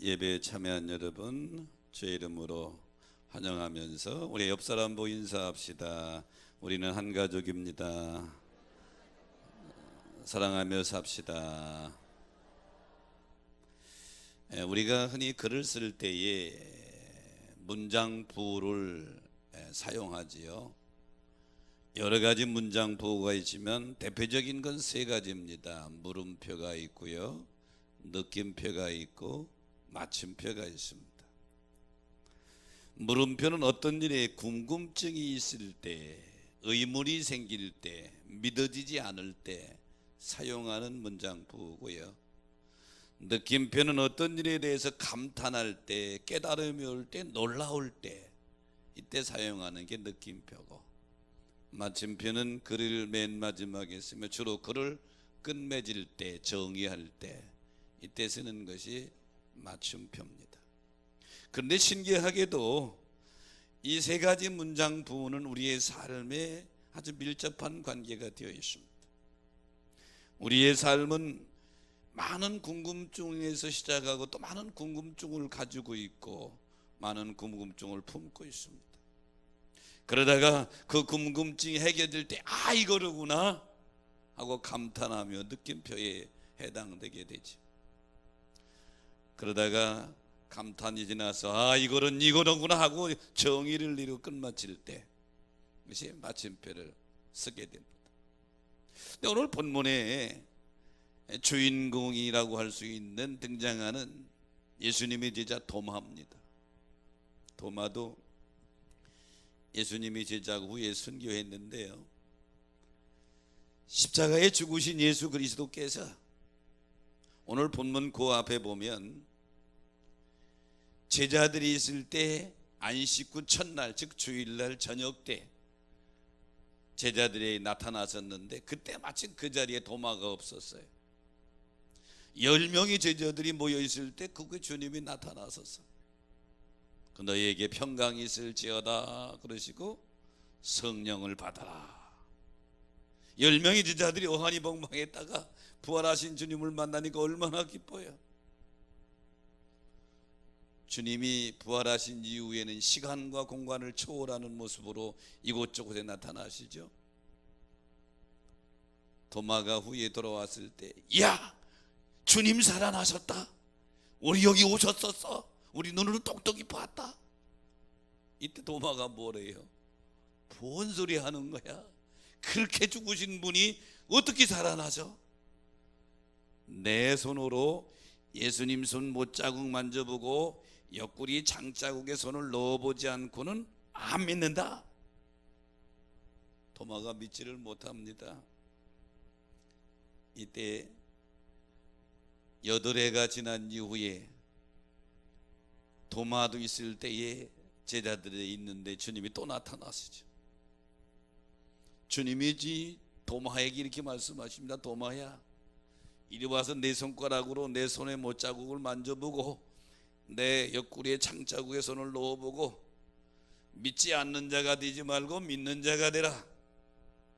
예배에 참여한 여러분 주의 이름으로 환영하면서 우리 옆 사람 보고 인사합시다. 우리는 한 가족입니다. 사랑하며 삽시다. 우리가 흔히 글을 쓸 때에 문장부를 사용하지요. 여러 가지 문장부가 있지만 대표적인 건 세 가지입니다. 물음표가 있고요, 느낌표가 있고 마침표가 있습니다. 물음표는 어떤 일에 궁금증이 있을 때, 의문이 생길 때, 믿어지지 않을 때 사용하는 문장부고요. 느낌표는 어떤 일에 대해서 감탄할 때, 깨달음이 올 때, 놀라울 때, 이때 사용하는 게 느낌표고, 마침표는 글을 맨 마지막에 쓰며 주로 글을 끝맺을 때, 정의할 때, 이때 쓰는 것이 맞춤표입니다. 그런데 신기하게도 이 세 가지 문장 부분은 우리의 삶에 아주 밀접한 관계가 되어 있습니다. 우리의 삶은 많은 궁금증에서 시작하고 또 많은 궁금증을 가지고 있고 많은 궁금증을 품고 있습니다. 그러다가 그 궁금증이 해결될 때 이거로구나 하고 감탄하며 느낌표에 해당되게 되지. 그러다가 감탄이 지나서 이거로구나 하고 정의를 이루고 끝마칠 때 그것이 마침표를 쓰게 됩니다. 근데 오늘 본문에 주인공이라고 할 수 있는 등장하는 예수님의 제자 도마입니다. 도마도 예수님이 제자 후에 순교했는데요, 십자가에 죽으신 예수 그리스도께서 오늘 본문 그 앞에 보면 제자들이 있을 때 안식구 첫날, 즉 주일날 저녁 때 제자들이 나타나셨는데 그때 마침 그 자리에 도마가 없었어요. 10명의 제자들이 모여 있을 때 그게 주님이 나타나셨어. 너희에게 평강이 있을지어다 그러시고 성령을 받아라. 10명의 제자들이 어하니벙벙했다가 부활하신 주님을 만나니까 얼마나 기뻐요. 주님이 부활하신 이후에는 시간과 공간을 초월하는 모습으로 이곳저곳에 나타나시죠. 도마가 후에 돌아왔을 때, 야, 주님 살아나셨다. 우리 여기 오셨었어. 우리 눈으로 똑똑히 봤다. 이때 도마가 뭐래요? 뭔 소리 하는 거야? 그렇게 죽으신 분이 어떻게 살아나죠? 내 손으로 예수님 손 못자국 만져보고 옆구리 장자국에 손을 넣어보지 않고는 안 믿는다. 도마가 믿지를 못합니다. 이때 8해가 지난 이후에 도마도 있을 때에 제자들이 있는데 주님이 또 나타나시죠. 주님이 도마에게 이렇게 말씀하십니다. 도마야, 이리 와서 내 손가락으로 내 손의 못자국을 만져보고 내 옆구리에 창자국에 손을 넣어보고 믿지 않는 자가 되지 말고 믿는 자가 되라.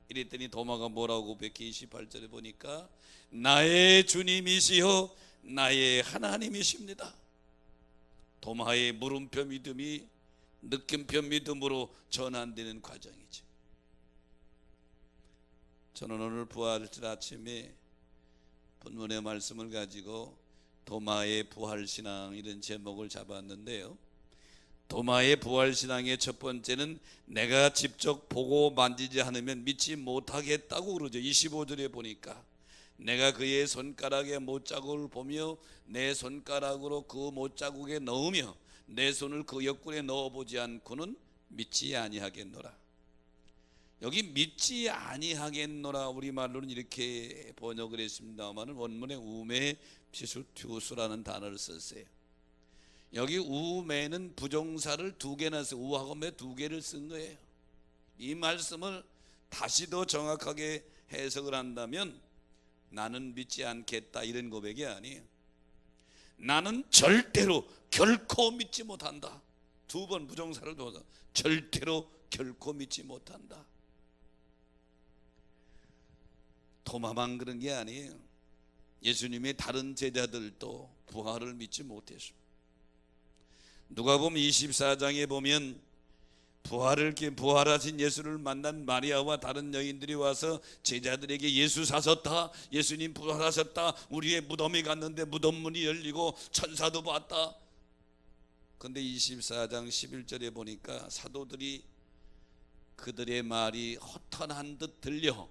이랬더니 도마가 뭐라고 고백해? 28절에 보니까 나의 주님이시여 나의 하나님이십니다. 도마의 물음표 믿음이 느낌표 믿음으로 전환되는 과정이죠. 저는 오늘 부활절 아침에 본문의 말씀을 가지고 도마의 부활신앙 이런 제목을 잡았는데요, 도마의 부활신앙의 첫 번째는 내가 직접 보고 만지지 않으면 믿지 못하겠다고 그러죠. 25절에 보니까 내가 그의 손가락에 못자국을 보며 내 손가락으로 그 못자국에 넣으며 내 손을 그 옆구리에 넣어보지 않고는 믿지 아니하겠노라. 여기 믿지 아니하겠노라 우리말로는 이렇게 번역을 했습니다만 원문에 우메 피수튜스라는 단어를 썼어요. 여기 우메는 부정사를 2개나 써, 우하고 매 2개를 쓴 거예요. 이 말씀을 다시 더 정확하게 해석을 한다면 나는 믿지 않겠다 이런 고백이 아니에요. 나는 절대로 결코 믿지 못한다. 2번 부정사를 둬서 절대로 결코 믿지 못한다. 도마만 그런 게 아니에요. 예수님의 다른 제자들도 부활을 믿지 못했습니다. 누가복음 24장에 보면 부활하신 예수를 만난 마리아와 다른 여인들이 와서 제자들에게 예수 사셨다, 예수님 부활하셨다, 우리의 무덤에 갔는데 무덤 문이 열리고 천사도 봤다. 근데 24장 11절에 보니까 사도들이 그들의 말이 허탄한 듯 들려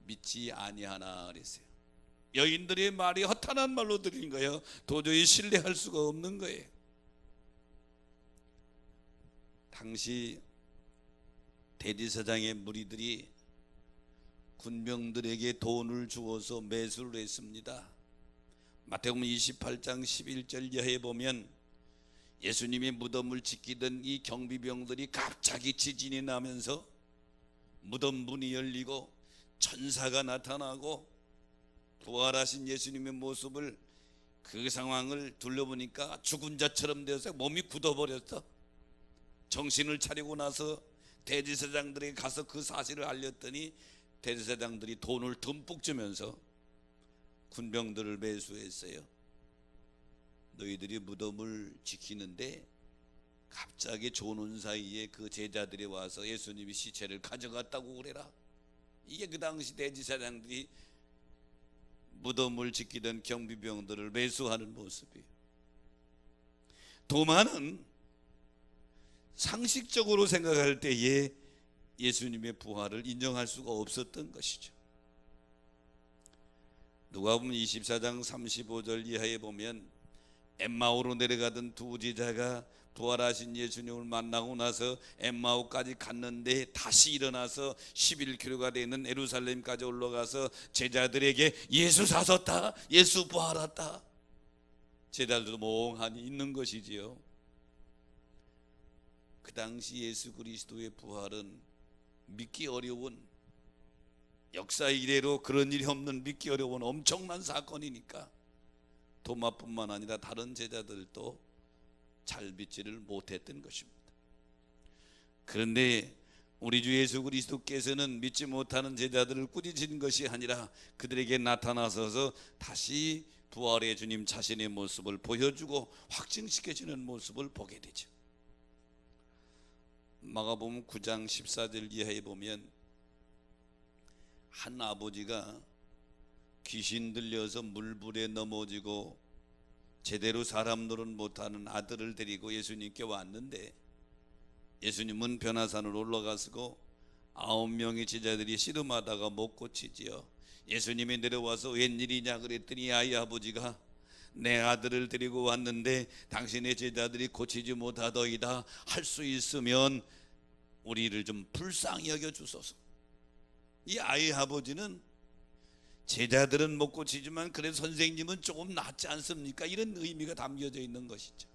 믿지 아니하나 그랬어요. 여인들의 말이 허탄한 말로 들린 거예요. 도저히 신뢰할 수가 없는 거예요. 당시 대제사장의 무리들이 군병들에게 돈을 주어서 매수를 했습니다. 마태복음 28장 11절 이하에 보면 예수님의 무덤을 지키던 이 경비병들이 갑자기 지진이 나면서 무덤 문이 열리고 천사가 나타나고 부활하신 예수님의 모습을, 그 상황을 둘러보니까 죽은 자처럼 되어서 몸이 굳어버렸어. 정신을 차리고 나서 대제사장들에게 가서 그 사실을 알렸더니 대제사장들이 돈을 듬뿍 주면서 군병들을 매수했어요. 너희들이 무덤을 지키는데 갑자기 조는 사이에 그 제자들이 와서 예수님이 시체를 가져갔다고 그래라. 이게 그 당시 대제사장들이 무덤을 지키던 경비병들을 매수하는 모습이에요. 도마는 상식적으로 생각할 때에 예수님의 부활을 인정할 수가 없었던 것이죠. 누가복음 24장 35절 이하에 보면 엠마오로 내려가던 두 제자가 부활하신 예수님을 만나고 나서 엠마오까지 갔는데 다시 일어나서 11km가 되는 예루살렘까지 올라가서 제자들에게 예수 사셨다, 예수 부활했다. 제자들도 멍하니 있는 것이지요. 그 당시 예수 그리스도의 부활은 믿기 어려운, 역사 이래로 그런 일이 없는 믿기 어려운 엄청난 사건이니까 도마뿐만 아니라 다른 제자들도 잘 믿지를 못했던 것입니다. 그런데 우리 주 예수 그리스도께서는 믿지 못하는 제자들을 꾸짖은 것이 아니라 그들에게 나타나셔서 다시 부활의 주님 자신의 모습을 보여주고 확증시켜주는 모습을 보게 되죠. 마가복음 9장 14절 이하에 보면 한 아버지가 귀신 들려서 물불에 넘어지고 제대로 사람 노릇 못하는 아들을 데리고 예수님께 왔는데 예수님은 변화산으로 올라가시고 9명의 제자들이 씨름하다가 못 고치지요. 예수님이 내려와서 웬일이냐 그랬더니 아이 아버지가 내 아들을 데리고 왔는데 당신의 제자들이 고치지 못하더이다. 할 수 있으면 우리를 좀 불쌍히 여겨 주소서. 이 아이 아버지는 제자들은 못 고치지만 그래도 선생님은 조금 낫지 않습니까? 이런 의미가 담겨져 있는 것이죠.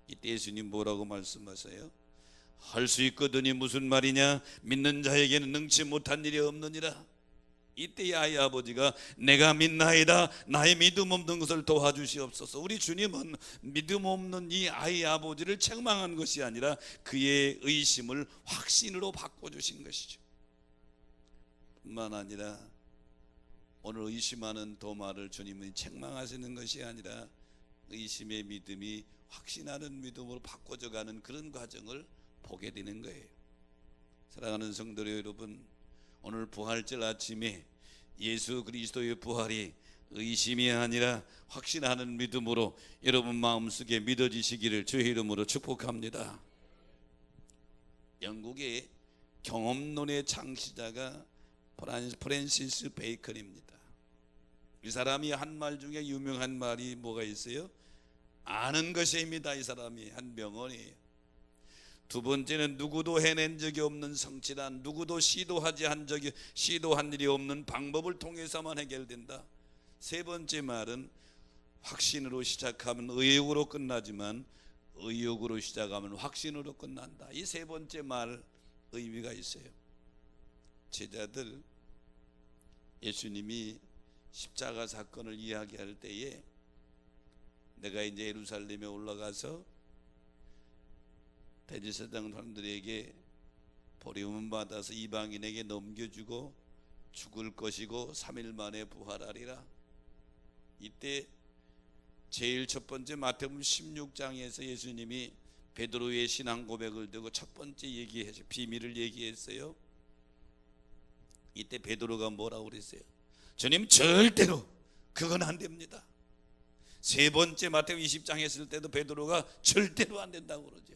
이때 예수님 뭐라고 말씀하세요? 할 수 있거든이 무슨 말이냐? 믿는 자에게는 능치 못한 일이 없느니라. 이때 이 아이 아버지가 내가 믿나이다, 나의 믿음 없는 것을 도와주시옵소서. 우리 주님은 믿음 없는 이 아이 아버지를 책망한 것이 아니라 그의 의심을 확신으로 바꿔주신 것이죠. 뿐만 아니라 오늘 의심하는 도마를 주님은 책망하시는 것이 아니라 의심의 믿음이 확신하는 믿음으로 바꿔져가는 그런 과정을 보게 되는 거예요. 사랑하는 성도 여러분, 오늘 부활절 아침에 예수 그리스도의 부활이 의심이 아니라 확신하는 믿음으로 여러분 마음속에 믿어지시기를 주의 이름으로 축복합니다. 영국의 경험론의 창시자가 프랜시스 베이컨입니다. 이 사람이 한 말 중에 유명한 말이 뭐가 있어요? 아는 것입니다. 이 사람이 한 명언이에요. 두 번째는 누구도 해낸 적이 없는 성취란, 누구도 시도한 일이 없는 방법을 통해서만 해결된다. 세 번째 말은 확신으로 시작하면 의욕으로 끝나지만 의욕으로 시작하면 확신으로 끝난다. 이 세 번째 말 의미가 있어요. 제자들 예수님이 십자가 사건을 이야기할 때에 내가 이제 예루살렘에 올라가서 대제사장 사람들에게 버림을 받아서 이방인에게 넘겨주고 죽을 것이고 3일 만에 부활하리라. 이때 제일 첫 번째 마태복음 16장에서 예수님이 베드로의 신앙 고백을 두고 첫 번째 얘기해서 비밀을 얘기했어요. 이때 베드로가 뭐라고 그랬어요? 주님, 절대로 그건 안 됩니다. 세 번째 마태복음 20장 했을 때도 베드로가 절대로 안 된다고 그러죠.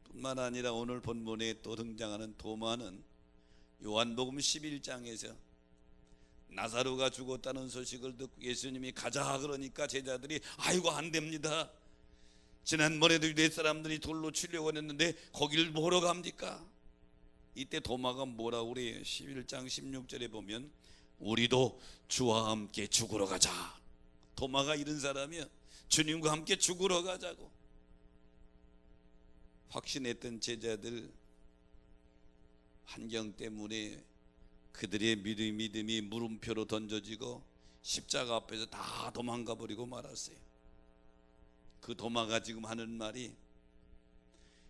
뿐만 아니라 오늘 본문에 또 등장하는 도마는 요한복음 11장에서 나사로가 죽었다는 소식을 듣고 예수님이 가자 그러니까 제자들이 아이고 안 됩니다. 지난번에도 유대 사람들이 돌로 치려고 했는데 거길 뭐로 갑니까? 이때 도마가 뭐라고 그래요? 11장 16절에 보면 우리도 주와 함께 죽으러 가자. 도마가 이런 사람이야. 주님과 함께 죽으러 가자고 확신했던 제자들, 환경 때문에 그들의 믿음이 물음표로 던져지고 십자가 앞에서 다 도망가 버리고 말았어요. 그 도마가 지금 하는 말이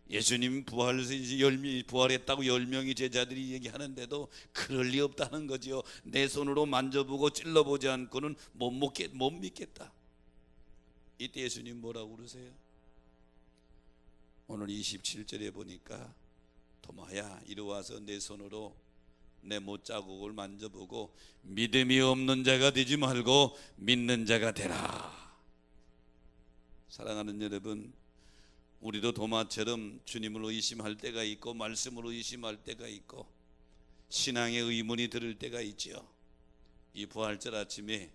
예수님 부활했다고 10명의 제자들이 얘기하는데도 그럴 리 없다는 거지요. 내 손으로 만져보고 찔러보지 않고는 못 믿겠다. 이때 예수님 뭐라고 그러세요? 오늘 27절에 보니까 도마야 이리 와서 내 손으로 내 못자국을 만져보고 믿음이 없는 자가 되지 말고 믿는 자가 되라. 사랑하는 여러분, 우리도 도마처럼 주님을 의심할 때가 있고 말씀을 의심할 때가 있고 신앙의 의문이 들을 때가 있죠. 이 부활절 아침에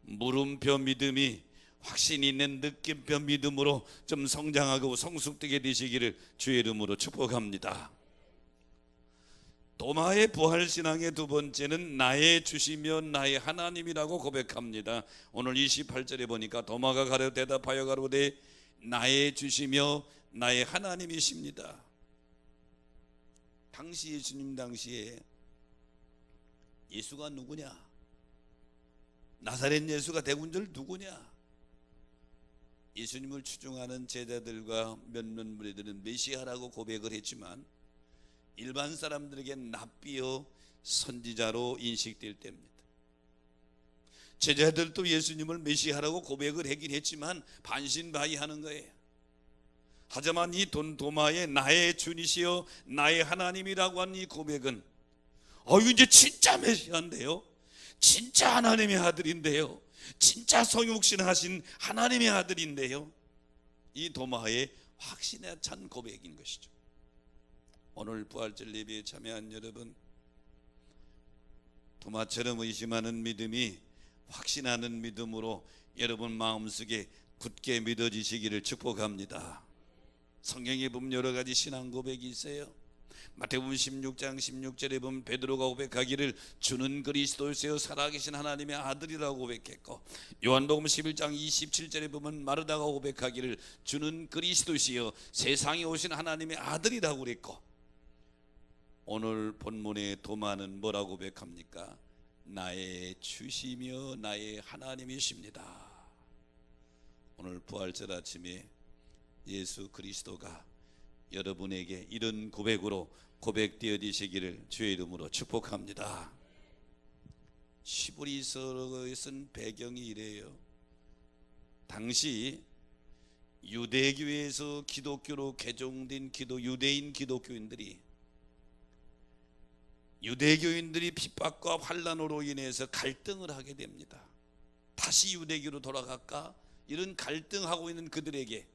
물음표 믿음이 확신 있는 느낌표 믿음으로 좀 성장하고 성숙되게 되시기를 주의 이름으로 축복합니다. 도마의 부활신앙의 두 번째는 나의 주시며 나의 하나님이라고 고백합니다. 오늘 28절에 보니까 도마가 가려 대답하여 가로되 나의 주시며 나의 하나님이십니다. 당시 예수님 당시에 예수가 누구냐? 나사렛 예수가 대군절 누구냐? 예수님을 추종하는 제자들과 몇몇 무리들은 메시아라고 고백을 했지만 일반 사람들에게 납비어 선지자로 인식될 때입니다. 제자들도 예수님을 메시아라고 고백을 하긴 했지만 반신바의하는 거예요. 하지만 이 도마의 나의 주니시여 나의 하나님이라고 한 이 고백은 이제 진짜 메시아인데요, 진짜 하나님의 아들인데요, 진짜 성육신하신 하나님의 아들인데요, 이 도마의 확신에 찬 고백인 것이죠. 오늘 부활절 예배에 참여한 여러분, 도마처럼 의심하는 믿음이 확신하는 믿음으로 여러분 마음속에 굳게 믿어지시기를 축복합니다. 성경에 보면 여러 가지 신앙 고백이 있어요. 마태복음 16장 16절에 보면 베드로가 고백하기를 주는 그리스도이시여 살아계신 하나님의 아들이라고 고백했고, 요한복음 11장 27절에 보면 마르다가 고백하기를 주는 그리스도이시여 세상에 오신 하나님의 아들이라고 그랬고, 오늘 본문의 도마는 뭐라고 고백합니까? 나의 주시며 나의 하나님이십니다. 오늘 부활절 아침에 예수 그리스도가 여러분에게 이런 고백으로 고백되어지시기를 주의 이름으로 축복합니다. 시브리서에 쓴 배경이 이래요. 당시 유대교에서 기독교로 개종된 유대인 기독교인들이 유대교인들이 핍박과 환난으로 인해서 갈등을 하게 됩니다. 다시 유대교로 돌아갈까? 이런 갈등하고 있는 그들에게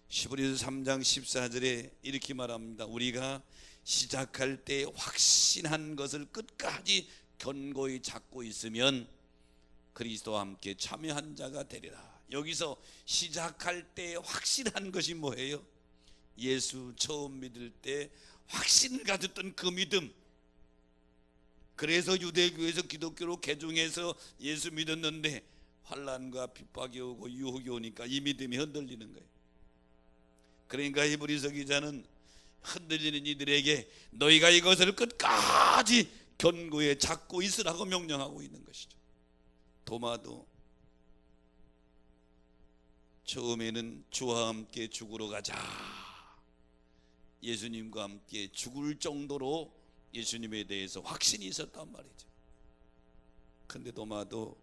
시브리서 3장 14절에 이렇게 말합니다. 우리가 시작할 때 확신한 것을 끝까지 견고히 잡고 있으면 그리스도와 함께 참여한 자가 되리라. 여기서 시작할 때 확신한 것이 뭐예요? 예수 처음 믿을 때 확신 가졌던 그 믿음. 그래서 유대교에서 기독교로 개종해서 예수 믿었는데 환난과 핍박이 오고 유혹이 오니까 이 믿음이 흔들리는 거예요. 그러니까 히브리서 기자는 흔들리는 이들에게 너희가 이것을 끝까지 견고히 잡고 있으라고 명령하고 있는 것이죠. 도마도 처음에는 주와 함께 죽으러 가자, 예수님과 함께 죽을 정도로 예수님에 대해서 확신이 있었단 말이죠. 근데 도마도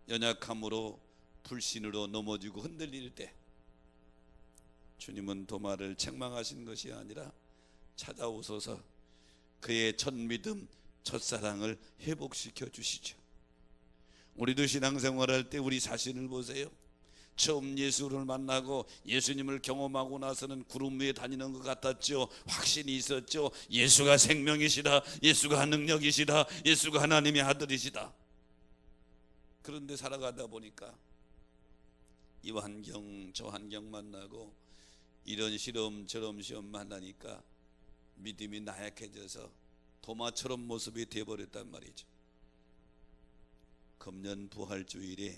연약함으로 불신으로 넘어지고 흔들릴 때 주님은 도마를 책망하신 것이 아니라 찾아오소서 그의 첫 믿음, 첫사랑을 회복시켜 주시죠. 우리도 신앙생활할 때 우리 자신을 보세요. 처음 예수를 만나고 예수님을 경험하고 나서는 구름 위에 다니는 것 같았죠. 확신이 있었죠. 예수가 생명이시다, 예수가 능력이시다, 예수가 하나님의 아들이시다. 그런데 살아가다 보니까 이 환경 저 환경 만나고 이런 시험 저런 시험 만나니까 믿음이 나약해져서 도마처럼 모습이 되어버렸단 말이죠. 금년 부활주일에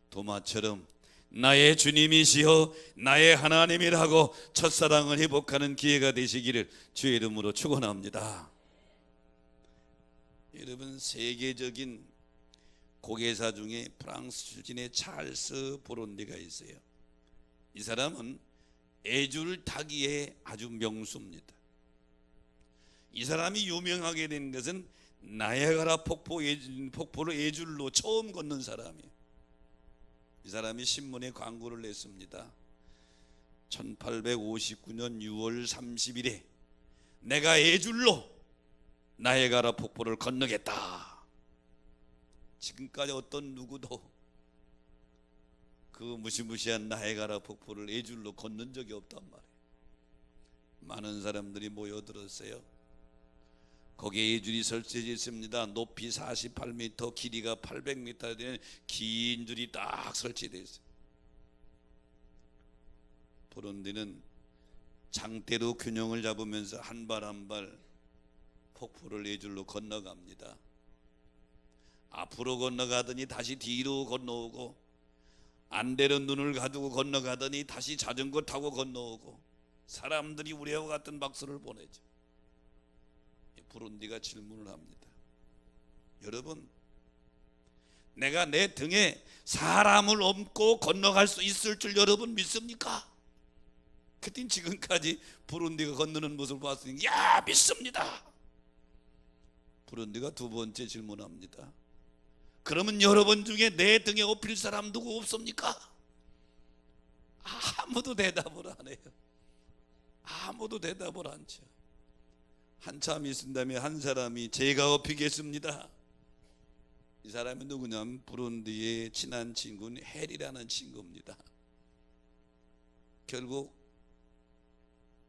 도마처럼 나의 주님이시여 나의 하나님이라고 첫사랑을 회복하는 기회가 되시기를 주의 이름으로 축원합니다. 여러분, 세계적인 고개사 중에 프랑스 출신의 찰스 보론디가 있어요. 이 사람은 애줄 타기에 아주 명수입니다. 이 사람이 유명하게 된 것은 나야가라 폭포를 애줄로 처음 걷는 사람이에요. 이 사람이 신문에 광고를 냈습니다. 1859년 6월 30일에 내가 애줄로 나야가라 폭포를 건너겠다. 지금까지 어떤 누구도 그 무시무시한 나야가라 폭포를 애줄로 건넌 적이 없단 말이에요. 많은 사람들이 모여들었어요. 거기에 애줄이 설치되어 있습니다. 높이 48m, 길이가 800m 되는 긴 줄이 딱 설치되어 있어요. 보론디는 장대로 균형을 잡으면서 한 발 한 발 폭포를 애줄로 건너갑니다. 앞으로 건너가더니 다시 뒤로 건너오고, 안대로 눈을 가두고 건너가더니 다시 자전거 타고 건너오고, 사람들이 우리와 같은 박수를 보내죠. 보론디가 질문을 합니다. 여러분, 내가 내 등에 사람을 얹고 건너갈 수 있을 줄 여러분 믿습니까? 그땐 지금까지 보론디가 건너는 모습을 봤으니 야, 믿습니다. 보론디가 두 번째 질문합니다. 그러면 여러분 중에 내 등에 업힐 사람 누구 없습니까? 아무도 대답을 안 해요. 아무도 대답을 안 쳐. 한참 있은 다음에 한 사람이 제가 업히겠습니다. 이 사람이 누구냐면 부룬디의 친한 친구는 헬이라는 친구입니다. 결국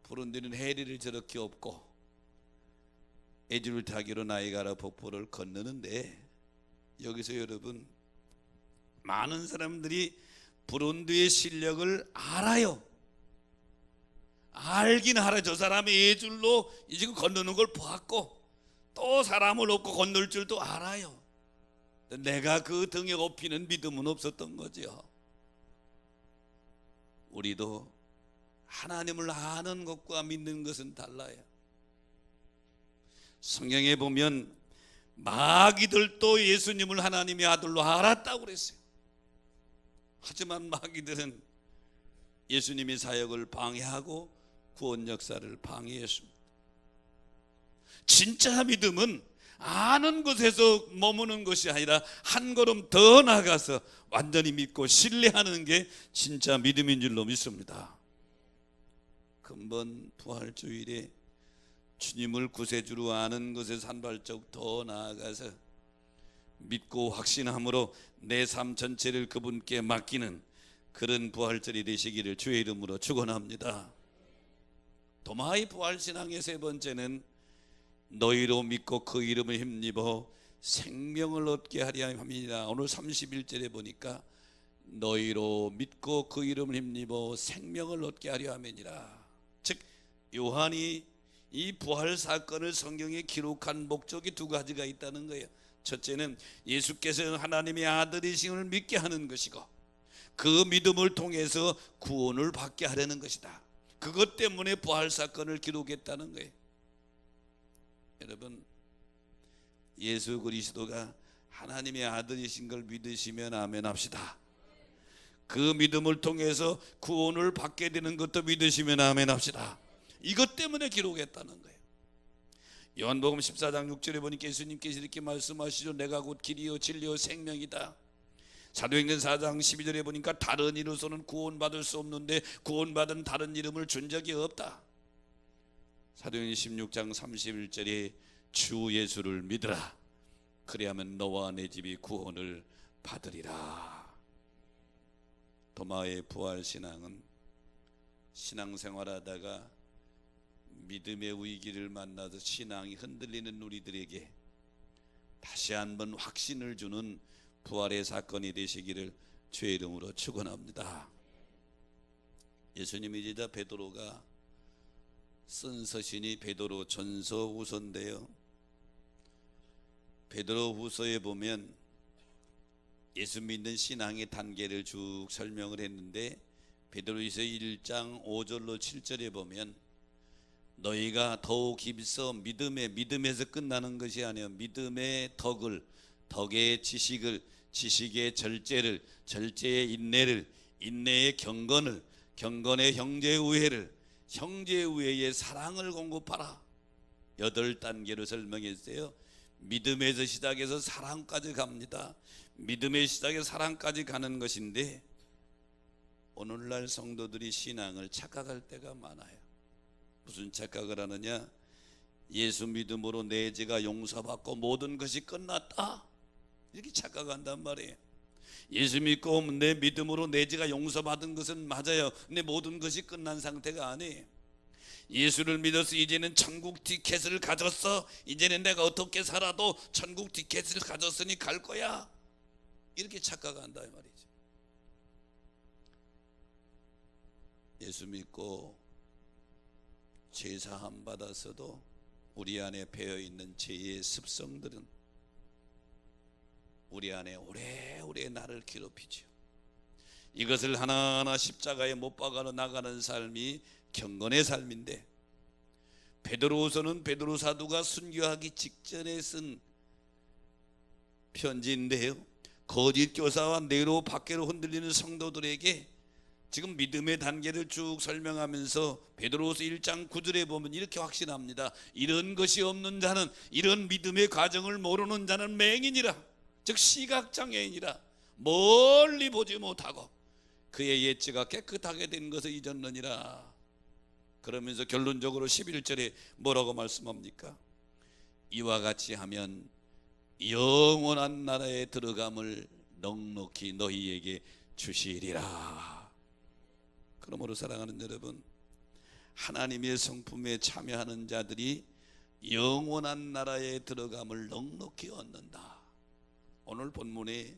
부룬디는 헬이를 저렇게 업고 애줄 타기로 나야가라 폭포를 건너는데, 여기서 여러분, 많은 사람들이 부룬디의 실력을 알아요. 알긴 알아요. 저 사람이 애줄로 지금 건너는 걸 봤고 또 사람을 업고 건널 줄도 알아요. 내가 그 등에 업히는 믿음은 없었던 거죠. 우리도 하나님을 아는 것과 믿는 것은 달라요. 성경에 보면 마귀들도 예수님을 하나님의 아들로 알았다고 그랬어요. 하지만 마귀들은 예수님의 사역을 방해하고 구원 역사를 방해했습니다. 진짜 믿음은 아는 것에서 머무는 것이 아니라 한 걸음 더 나아가서 완전히 믿고 신뢰하는 게 진짜 믿음인 줄로 믿습니다. 금번 부활주일에 주님을 구세주로 아는 것에서 한 발짝 더 나아가서 믿고 확신함으로 내 삶 전체를 그분께 맡기는 그런 부활절이 되시기를 주의 이름으로 축원합니다. 도마의 부활신앙의 세 번째는 너희로 믿고 그 이름을 힘입어 생명을 얻게 하려 함이니라. 오늘 31절에 보니까 너희로 믿고 그 이름을 힘입어 생명을 얻게 하려 함이니라. 즉 요한이 이 부활 사건을 성경에 기록한 목적이 두 가지가 있다는 거예요. 첫째는 예수께서 하나님의 아들이심을 믿게 하는 것이고, 그 믿음을 통해서 구원을 받게 하려는 것이다. 그것 때문에 부활 사건을 기록했다는 거예요. 여러분, 예수 그리스도가 하나님의 아들이신 걸 믿으시면 아멘 합시다. 그 믿음을 통해서 구원을 받게 되는 것도 믿으시면 아멘 합시다. 이것 때문에 기록했다는 거예요. 요한복음 14장 6절에 보니까 예수님께서 이렇게 말씀하시죠. 내가 곧 길이요 진리요 생명이다. 사도행전 4장 12절에 보니까 다른 이로서는 구원받을 수 없는데 구원받은 다른 이름을 준 적이 없다. 사도행전 16장 31절에 주 예수를 믿으라. 그리하면 너와 내 집이 구원을 받으리라. 도마의 부활신앙은 신앙생활하다가 믿음의 위기를 만나서 신앙이 흔들리는 우리들에게 다시 한번 확신을 주는 부활의 사건이 되시기를 주의 이름으로 축원합니다. 예수님이 이제 베드로가 쓴 서신이 베드로 전서 후서인데요, 베드로 후서에 보면 예수 믿는 신앙의 단계를 쭉 설명을 했는데, 베드로후서 1장 5절로 7절에 보면 너희가 더욱 힘써 믿음에서 끝나는 것이 아니라 믿음의 덕의 지식을, 지식의 절제를, 절제의 인내를, 인내의 경건을, 경건의 형제우애를, 형제우애의 사랑을 공급하라. 8단계로 설명했어요. 믿음에서 시작해서 사랑까지 갑니다. 믿음의 시작에 사랑까지 가는 것인데, 오늘날 성도들이 신앙을 착각할 때가 많아요. 무슨 착각을 하느냐? 예수 믿음으로 내 죄가 용서받고 모든 것이 끝났다, 이렇게 착각한단 말이에요. 예수 믿고 내 믿음으로 내 죄가 용서받은 것은 맞아요. 근데 모든 것이 끝난 상태가 아니에요. 예수를 믿어서 이제는 천국 티켓을 가졌어. 이제는 내가 어떻게 살아도 천국 티켓을 가졌으니 갈 거야, 이렇게 착각한다 이 말이죠. 예수 믿고 제사함 받아서도 우리 안에 배어있는 죄의 습성들은 우리 안에 오래오래 나를 괴롭히죠. 이것을 하나하나 십자가에 못 박아 나가는 삶이 경건의 삶인데, 베드로후서는 베드로 사도가 순교하기 직전에 쓴 편지인데요, 거짓 교사와 내로 밖으로 흔들리는 성도들에게 지금 믿음의 단계를 쭉 설명하면서 베드로후서 1장 9절에 보면 이렇게 확신합니다. 이런 것이 없는 자는, 이런 믿음의 과정을 모르는 자는 맹인이라, 즉 시각장애인이라, 멀리 보지 못하고 그의 예지가 깨끗하게 된 것을 잊었느니라. 그러면서 결론적으로 11절에 뭐라고 말씀합니까? 이와 같이 하면 영원한 나라에 들어감을 넉넉히 너희에게 주시리라. 그러므로 사랑하는 여러분, 하나님의 성품에 참여하는 자들이 영원한 나라에 들어감을 넉넉히 얻는다. 오늘 본문에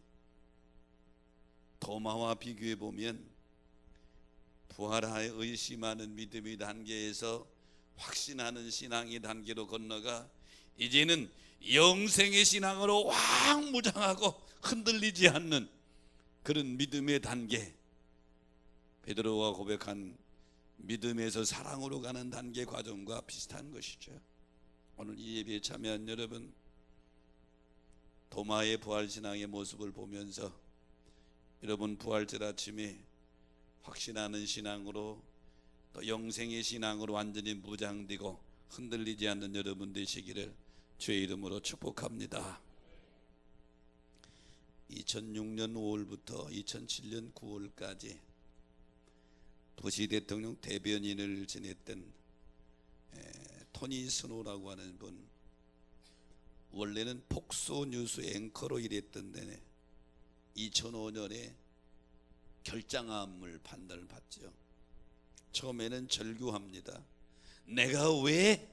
도마와 비교해 보면 부활하에 의심하는 믿음의 단계에서 확신하는 신앙의 단계로 건너가 이제는 영생의 신앙으로 왕무장하고 흔들리지 않는 그런 믿음의 단계, 베드로가 고백한 믿음에서 사랑으로 가는 단계 과정과 비슷한 것이죠. 오늘 이 예배에 참여한 여러분, 도마의 부활신앙의 모습을 보면서 여러분 부활절 아침에 확신하는 신앙으로 또 영생의 신앙으로 완전히 무장되고 흔들리지 않는 여러분 되시기를 주의 이름으로 축복합니다. 2006년 5월부터 2007년 9월까지 부시 대통령 대변인을 지냈던 토니 스노라고 하는 분, 원래는 폭소 뉴스 앵커로 일했던 데네 2005년에 결장암을 판단을 받죠. 처음에는 절규합니다. 내가 왜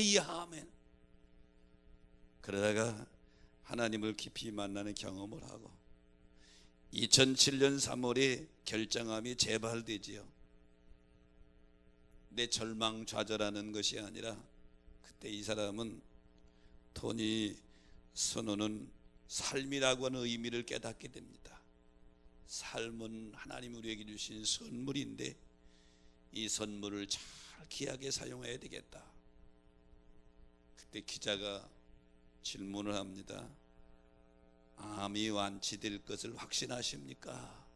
이 암에, 그러다가 하나님을 깊이 만나는 경험을 하고 2007년 3월에 결장암이 재발되지요. 내 절망좌절하는 것이 아니라 그때 이 사람은, 토니 스노는 삶이라고 하는 의미를 깨닫게 됩니다. 삶은 하나님이 우리에게 주신 선물인데 이 선물을 잘 귀하게 사용해야 되겠다. 그때 기자가 질문을 합니다. 암이 완치될 것을 확신하십니까?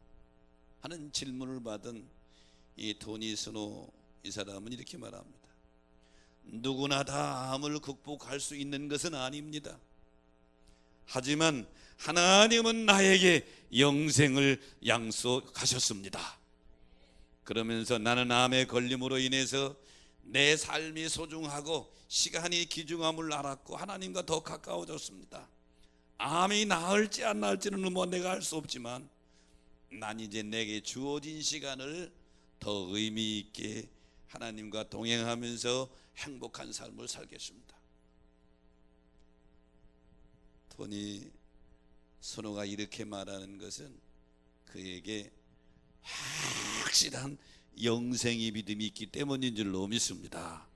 하는 질문을 받은 이 토니 스노 이 사람은 이렇게 말합니다. 누구나 다 암을 극복할 수 있는 것은 아닙니다. 하지만 하나님은 나에게 영생을 약속하셨습니다. 그러면서 나는 암에 걸림으로 인해서 내 삶이 소중하고 시간이 귀중함을 알았고 하나님과 더 가까워졌습니다. 암이 나을지 안 나을지는 뭐 내가 알 수 없지만 난 이제 내게 주어진 시간을 더 의미 있게 하나님과 동행하면서 행복한 삶을 살겠습니다. 토니 선호가 이렇게 말하는 것은 그에게 확실한 영생의 믿음이 있기 때문인 줄로 믿습니다.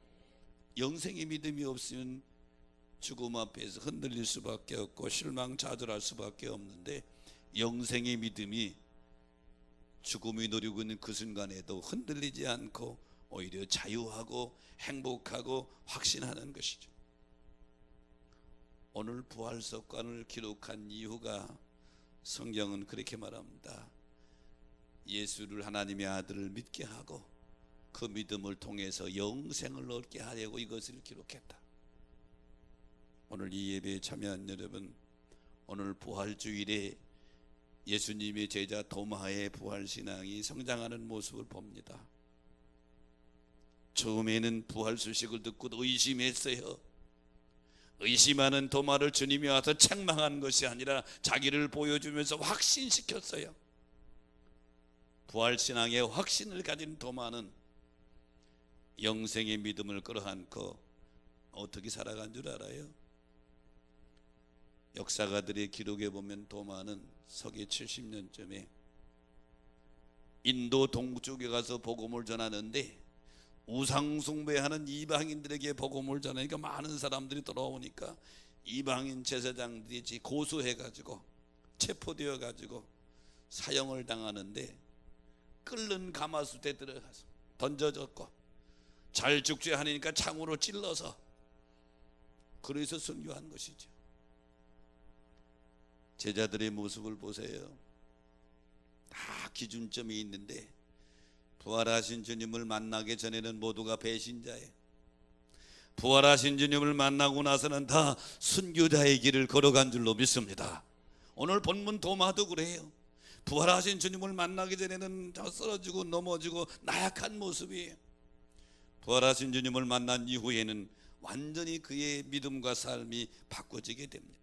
영생의 믿음이 없으면 죽음 앞에서 흔들릴 수밖에 없고 실망좌절할 수밖에 없는데, 영생의 믿음이 죽음이 노리고 있는 그 순간에도 흔들리지 않고 오히려 자유하고 행복하고 확신하는 것이죠. 오늘 부활석관을 기록한 이유가 성경은 그렇게 말합니다. 예수를 하나님의 아들을 믿게 하고 그 믿음을 통해서 영생을 얻게 하려고 이것을 기록했다. 오늘 이 예배에 참여한 여러분, 오늘 부활주일에 예수님의 제자 도마의 부활신앙이 성장하는 모습을 봅니다. 처음에는 부활 소식을 듣고 의심했어요. 의심하는 도마를 주님이 와서 책망한 것이 아니라 자기를 보여주면서 확신시켰어요. 부활신앙의 확신을 가진 도마는 영생의 믿음을 끌어안고 어떻게 살아간 줄 알아요? 역사가들의 기록에 보면 도마는 서기 70년쯤에 인도 동쪽에 가서 복음을 전하는데 우상 숭배하는 이방인들에게 복음을 전하니까 많은 사람들이 돌아오니까 이방인 제사장들이 고소해가지고 체포되어가지고 사형을 당하는데, 끓는 가마솥에 들어가서 던져졌고 잘 죽지 않으니까 창으로 찔러서 그래서 순교한 것이죠. 제자들의 모습을 보세요. 다 기준점이 있는데 부활하신 주님을 만나기 전에는 모두가 배신자예요. 부활하신 주님을 만나고 나서는 다 순교자의 길을 걸어간 줄로 믿습니다. 오늘 본문 도마도 그래요. 부활하신 주님을 만나기 전에는 쓰러지고 넘어지고 나약한 모습이에요. 부활하신 주님을 만난 이후에는 완전히 그의 믿음과 삶이 바꿔지게 됩니다.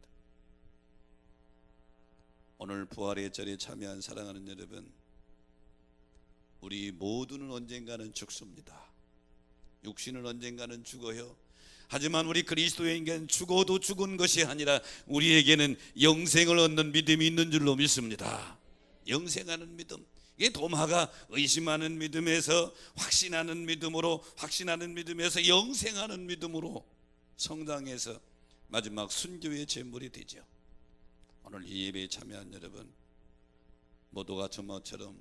오늘 부활의 절에 참여한 사랑하는 여러분, 우리 모두는 언젠가는 죽습니다. 육신은 언젠가는 죽어요. 하지만 우리 그리스도인에게는 죽어도 죽은 것이 아니라 우리에게는 영생을 얻는 믿음이 있는 줄로 믿습니다. 영생하는 믿음, 이게 도마가 의심하는 믿음에서 확신하는 믿음으로, 확신하는 믿음에서 영생하는 믿음으로 성장해서 마지막 순교의 제물이 되죠. 오늘 이 예배에 참여한 여러분 모두가 저처럼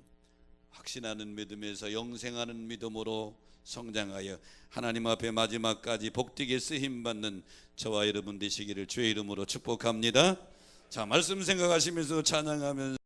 확신하는 믿음에서 영생하는 믿음으로 성장하여 하나님 앞에 마지막까지 복되게 쓰임받는 저와 여러분 되시기를 주의 이름으로 축복합니다. 자, 말씀 생각하시면서 찬양하면서